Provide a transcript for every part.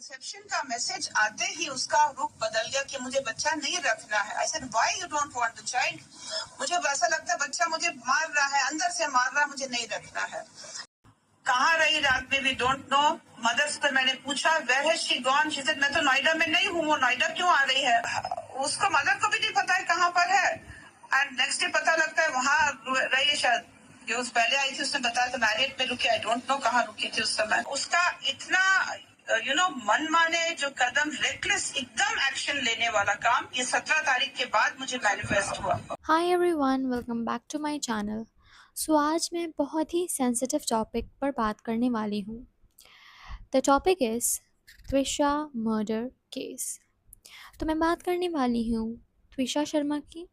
Conception का message आते ही उसका रुख बदल गया कि मुझे बच्चा नहीं रखना है। I said why you don't want the child? मुझे ऐसा लगता है बच्चा मुझे मार रहा है, अंदर से मार रहा है, मुझे नहीं रखना है। कहाँ रही रात में भी डोंट नो। मदर्स पे मैंने पूछा where has she gone? She said मैं तो नोएडा में नहीं हूँ, वो नोएडा क्यों आ रही है? उसको मदर को भी नहीं पता है कहाँ पर है। एंड नेक्स्ट डे पता लगता है वहां रही है शायद। कि उस पहले आई थी, उसने बताया तो मैरियट में रुकी, आई डोंट नो कहाँ रुकी थी उस समय। उसका इतना मन माने जो कदम, रेकलेस एकदम एक्शन लेने वाला काम, ये 17 तारीख के बाद मुझे मैनिफेस्ट हुआ। Hi everyone, welcome back to my channel. आज मैं बहुत ही सेंसिटिव टॉपिक पर बात करने वाली हूँ। The topic is Twisha murder case. तो मैं बात करने वाली हूँ त्विशा शर्मा की,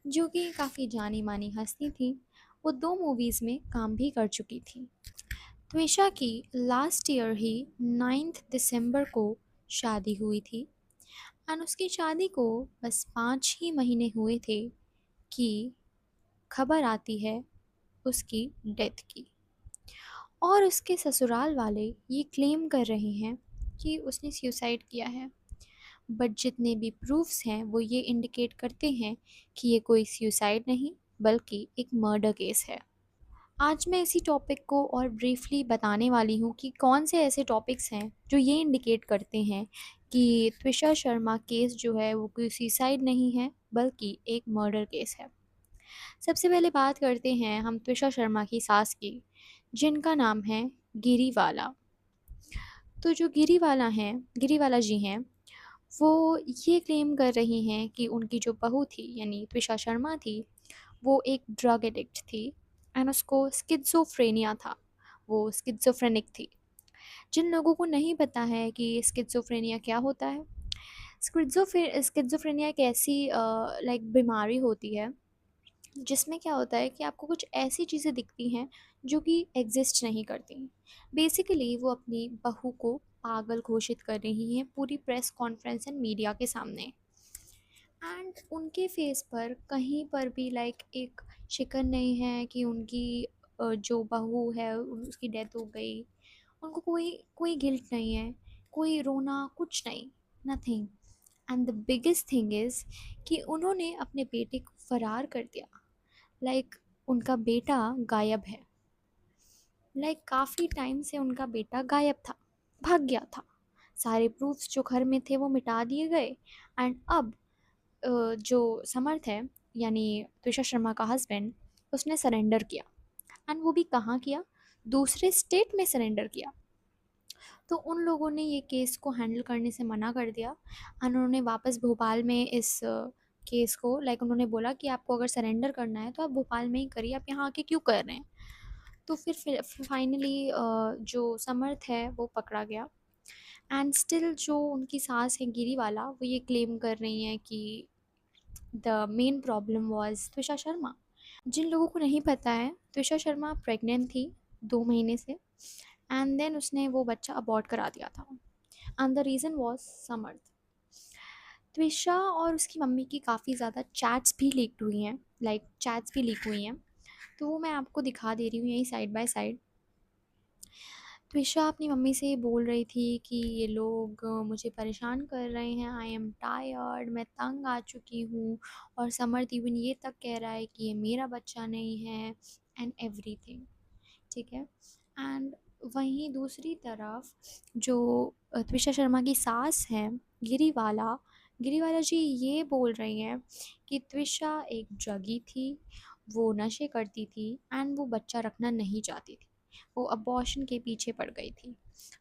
जो कि काफ़ी जानी मानी हस्ती थी। वो 2 मूवीज़ में काम भी कर चुकी थी। त्विशा की लास्ट ईयर ही 9 दिसंबर को शादी हुई थी एंड उसकी शादी को बस 5 ही महीने हुए थे कि खबर आती है उसकी डेथ की। और उसके ससुराल वाले ये क्लेम कर रहे हैं कि उसने सुसाइड किया है, बट जितने भी प्रूफ्स हैं वो ये इंडिकेट करते हैं कि ये कोई सुसाइड नहीं बल्कि एक मर्डर केस है। आज मैं इसी टॉपिक को और ब्रीफली बताने वाली हूँ कि कौन से ऐसे टॉपिक्स हैं जो ये इंडिकेट करते हैं कि त्विशा शर्मा केस जो है वो कोई सुसाइड नहीं है बल्कि एक मर्डर केस है। सबसे पहले बात करते हैं हम त्विशा शर्मा की सास की, जिनका नाम है गिरीवाला। तो जो गिरीवाला जी हैं, वो ये क्लेम कर रही हैं कि उनकी जो बहू थी यानी त्विशा शर्मा थी, वो एक ड्रग एडिक्ट थी एंड उसको स्किज़ोफ्रेनिया था, वो स्किज़ोफ्रेनिक थी। जिन लोगों को नहीं पता है कि स्किज़ोफ्रेनिया क्या होता है, स्किज़ोफ्रेनिया एक ऐसी बीमारी होती है जिसमें क्या होता है कि आपको कुछ ऐसी चीज़ें दिखती हैं जो कि एग्जिस्ट नहीं करती। बेसिकली वो अपनी बहू को पागल घोषित कर रही हैं पूरी प्रेस कॉन्फ्रेंस एंड मीडिया के सामने। एंड उनके फेस पर कहीं पर भी एक शिकन नहीं है कि उनकी जो बहू है उसकी डेथ हो गई। उनको कोई कोई गिल्ट नहीं है, कोई रोना कुछ नहीं, nothing. And the biggest thing is कि उन्होंने अपने बेटे को फरार कर दिया। उनका बेटा गायब है। काफ़ी टाइम से उनका बेटा गायब था, भाग गया था। सारे प्रूफ्स जो घर में थे वो मिटा दिए गए एंड अब जो समर्थ है यानी त्विशा शर्मा का हस्बैंड, उसने सरेंडर किया। एंड वो भी कहाँ किया? दूसरे स्टेट में सरेंडर किया। तो उन लोगों ने ये केस को हैंडल करने से मना कर दिया एंड उन्होंने वापस भोपाल में इस केस को उन्होंने बोला कि आपको अगर सरेंडर करना है तो आप भोपाल में ही करिए, आप यहाँ आके क्यों कर रहे हैं। तो फिर फाइनली जो समर्थ है वो पकड़ा गया एंड स्टिल जो उनकी सास है गिरीवाला, वो ये क्लेम कर रही हैं कि the main problem was Twisha Sharma. जिन लोगों को नहीं पता है, त्विशा शर्मा प्रेग्नेंट थी 2 महीने से एंड देन उसने वो बच्चा अबॉर्ट करा दिया था एंड द रीज़न वाज समर्थ। त्विशा और उसकी मम्मी की काफ़ी ज़्यादा चैट्स भी लीक्ड हुई हैं, चैट्स भी लीक हुई हैं। तो वो मैं आपको दिखा दे रही हूँ यहीं साइड बाय साइड। त्विशा अपनी मम्मी से बोल रही थी कि ये लोग मुझे परेशान कर रहे हैं, आई एम टायर्ड, मैं तंग आ चुकी हूँ। और समर्थ इवन ये तक कह रहा है कि ये मेरा बच्चा नहीं है एंड एवरीथिंग। ठीक है। एंड वहीं दूसरी तरफ जो त्विशा शर्मा की सास हैं गिरीवाला, गिरीवाला जी ये बोल रही हैं कि त्विशा एक ड्रगी थी, वो नशे करती थी एंड वो बच्चा रखना नहीं चाहती थी, वो अबॉर्शन के पीछे पड़ गई थी।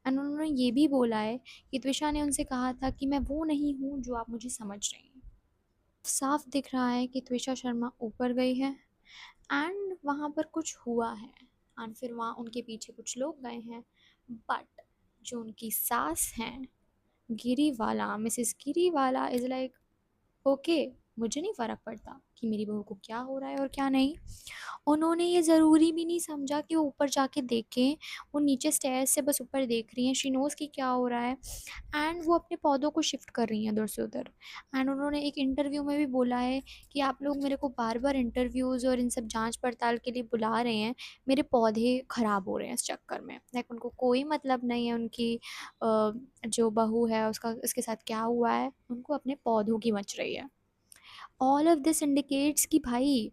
एंड उन्होंने ये भी बोला है कि त्विशा ने उनसे कहा था कि मैं वो नहीं हूँ जो आप मुझे समझ रही हैं। साफ दिख रहा है कि त्विशा शर्मा ऊपर गई है एंड वहाँ पर कुछ हुआ है एंड फिर वहाँ उनके पीछे कुछ लोग गए हैं। बट जो उनकी सास हैं गिरीवाला, मिसेस गिरीवाला इज़ ओके, मुझे नहीं फ़र्क पड़ता कि मेरी बहू को क्या हो रहा है और क्या नहीं। उन्होंने ये ज़रूरी भी नहीं समझा कि वो ऊपर जाके देखें, वो नीचे स्टेयर्स से बस ऊपर देख रही हैं, शी नोज़ कि क्या हो रहा है, एंड वो अपने पौधों को शिफ्ट कर रही हैं इधर से उधर। एंड उन्होंने एक इंटरव्यू में भी बोला है कि आप लोग मेरे को बार-बार इंटरव्यूज़ और इन सब जाँच-पड़ताल के लिए बुला रहे हैं, मेरे पौधे ख़राब हो रहे हैं इस चक्कर में। लाइक उनको कोई मतलब नहीं है उनकी जो बहू है उसका उसके साथ क्या हुआ है, उनको अपने पौधों की मच रही है। ऑल ऑफ दिस इंडिकेट्स कि भाई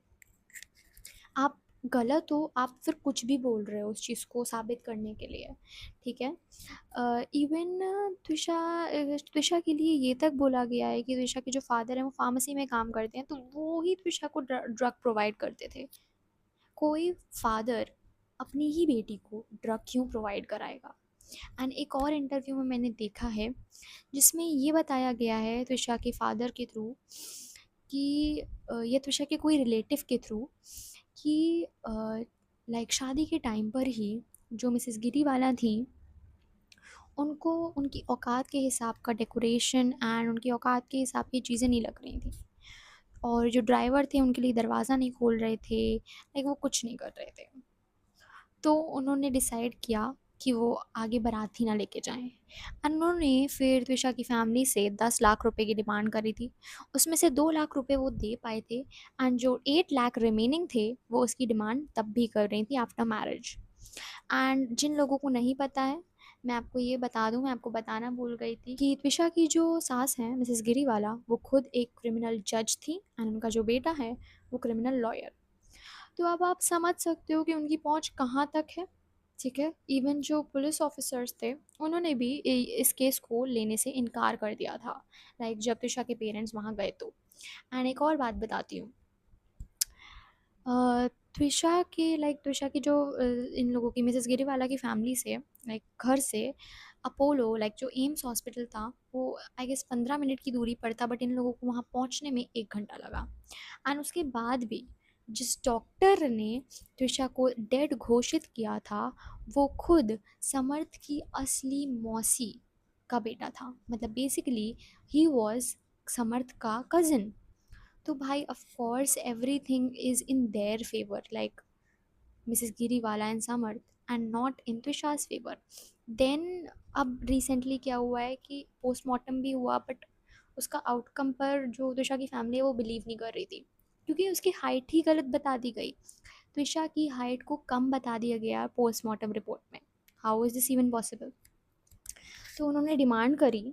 आप गलत हो, आप फिर कुछ भी बोल रहे हो उस चीज़ को साबित करने के लिए, ठीक है? इवन त्विषा के लिए ये तक बोला गया है कि त्विषा के जो फादर हैं वो फार्मेसी में काम करते हैं, तो वो ही त्विषा को ड्रग प्रोवाइड करते थे। कोई फादर अपनी ही बेटी को ड्रग क्यों प्रोवाइड कराएगा? एंड एक और इंटरव्यू में मैंने देखा है जिसमें ये बताया गया है त्विषा के फादर के थ्रू कि या त्विषा के कोई रिलेटिव के थ्रू कि लाइक शादी के टाइम पर ही जो मिसेस गिरीवाला थी उनको उनकी औकात के हिसाब का डेकोरेशन एंड उनकी औकात के हिसाब की चीज़ें नहीं लग रही थी, और जो ड्राइवर थे उनके लिए दरवाज़ा नहीं खोल रहे थे, लाइक वो कुछ नहीं कर रहे थे। तो उन्होंने डिसाइड किया कि वो आगे बारात ही ना लेके जाएं, एंड उन्होंने फिर त्विषा की फैमिली से 10 लाख रुपए की डिमांड करी थी। उसमें से 2 लाख रुपए वो दे पाए थे, एंड जो 8 लाख रिमेनिंग थे वो उसकी डिमांड तब भी कर रही थी आफ्टर मैरिज। एंड जिन लोगों को नहीं पता है, मैं आपको ये बता दूं, मैं आपको बताना भूल गई थी कि त्विषा की जो सास हैं मिसेस गिरीवाला, वो खुद एक क्रिमिनल जज थी, एंड उनका जो बेटा है वो क्रिमिनल लॉयर। तो अब आप समझ सकते हो कि उनकी पहुंच कहाँ तक है, ठीक है? इवन जो पुलिस ऑफिसर्स थे उन्होंने भी इस केस को लेने से इनकार कर दिया था, लाइक जब त्विषा के पेरेंट्स वहाँ गए तो। एंड एक और बात बताती हूँ, त्विषा की जो इन लोगों की मिसेस गिरीवाला की फैमिली से, लाइक घर से अपोलो, लाइक जो एम्स हॉस्पिटल था, वो आई गेस 15 मिनट की दूरी पर था, बट इन लोगों को वहाँ पहुँचने में 1 घंटा लगा। एंड उसके बाद भी जिस डॉक्टर ने त्विषा को डेड घोषित किया था वो खुद समर्थ की असली मौसी का बेटा था, मतलब बेसिकली ही वॉज समर्थ का कज़न। तो भाई of course everything is in their favour, like Mrs Giriwala and Samarth, and not in Twisha's favour. Then अब रिसेंटली क्या हुआ है कि पोस्टमार्टम भी हुआ, बट उसका आउटकम पर जो त्विषा की फैमिली है वो बिलीव नहीं कर रही थी, क्योंकि उसकी हाइट ही गलत बता दी गई। त्विषा की हाइट को कम बता दिया गया पोस्टमार्टम रिपोर्ट में। How is this even possible? तो उन्होंने डिमांड करी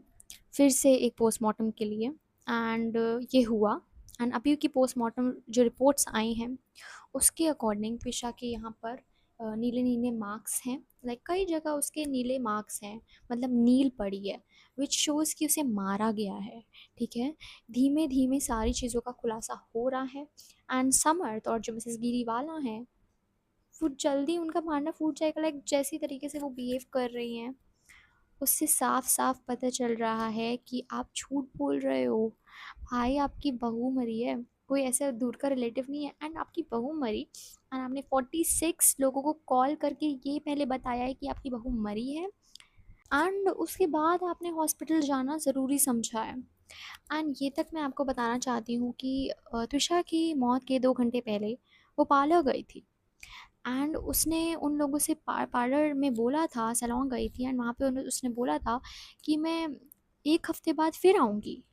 फिर से एक पोस्टमार्टम के लिए, एंड ये हुआ। एंड अभी की पोस्टमार्टम जो रिपोर्ट्स आई हैं उसके अकॉर्डिंग त्विषा के यहाँ पर नीले नीले मार्क्स हैं, लाइक कई जगह उसके नीले मार्क्स हैं, मतलब नील पड़ी है, विच शोज़ कि उसे मारा गया है, ठीक है? धीमे धीमे सारी चीज़ों का खुलासा हो रहा है। एंड समर्थ और जो मिसेस गिरीवाला हैं वो जल्दी उनका मारना फूट जाएगा, लाइक जैसी तरीके से वो बिहेव कर रही हैं उससे साफ साफ पता चल रहा है कि आप झूठ बोल रहे हो। भाई आपकी बहू मरी है, कोई ऐसा दूर का रिलेटिव नहीं है, एंड आपकी बहू मरी, एंड आपने 46 लोगों को कॉल करके ये पहले बताया है कि आपकी बहू मरी है, एंड उसके बाद आपने हॉस्पिटल जाना ज़रूरी समझा है। एंड ये तक मैं आपको बताना चाहती हूँ कि त्विषा की मौत के 2 घंटे पहले वो पार्लर गई थी, एंड उसने उन लोगों से पार्लर में बोला था, सैलून गई थी, एंड वहाँ पे उसने बोला था कि मैं 1 हफ्ते बाद फिर आऊँगी।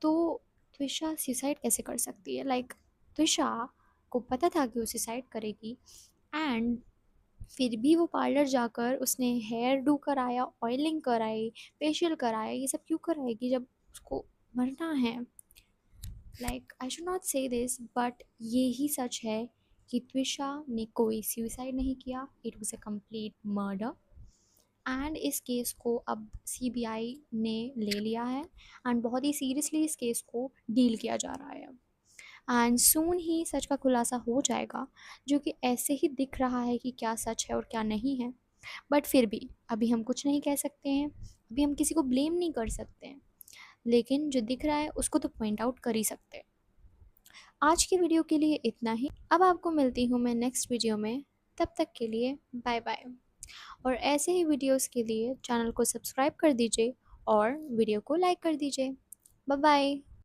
तो त्विषा सुसाइड कैसे कर सकती है? लाइक त्विषा को पता था कि वो सुसाइड करेगी, एंड फिर भी वो पार्लर जाकर उसने हेयर डू कराया, ऑयलिंग कराई, फेशियल कराया, ये सब क्यों कराएगी जब उसको मरना है? लाइक आई शुड नॉट से दिस, बट ये ही सच है कि त्विषा ने कोई सुसाइड नहीं किया, it was a complete murder. And इस केस को अब सीबीआई ने ले लिया है, एंड बहुत ही सीरियसली इस केस को डील किया जा रहा है अब। एंड सून ही सच का खुलासा हो जाएगा, जो कि ऐसे ही दिख रहा है कि क्या सच है और क्या नहीं है, बट फिर भी अभी हम कुछ नहीं कह सकते हैं, अभी हम किसी को ब्लेम नहीं कर सकते हैं, लेकिन जो दिख रहा है उसको तो पॉइंट आउट कर ही सकते हैं। आज की वीडियो के लिए इतना ही। अब आपको मिलती हूँ मैं नेक्स्ट वीडियो में, तब तक के लिए बाय बाय। और ऐसे ही वीडियोस के लिए चैनल को सब्सक्राइब कर दीजिए और वीडियो को लाइक कर दीजिए। Bye bye.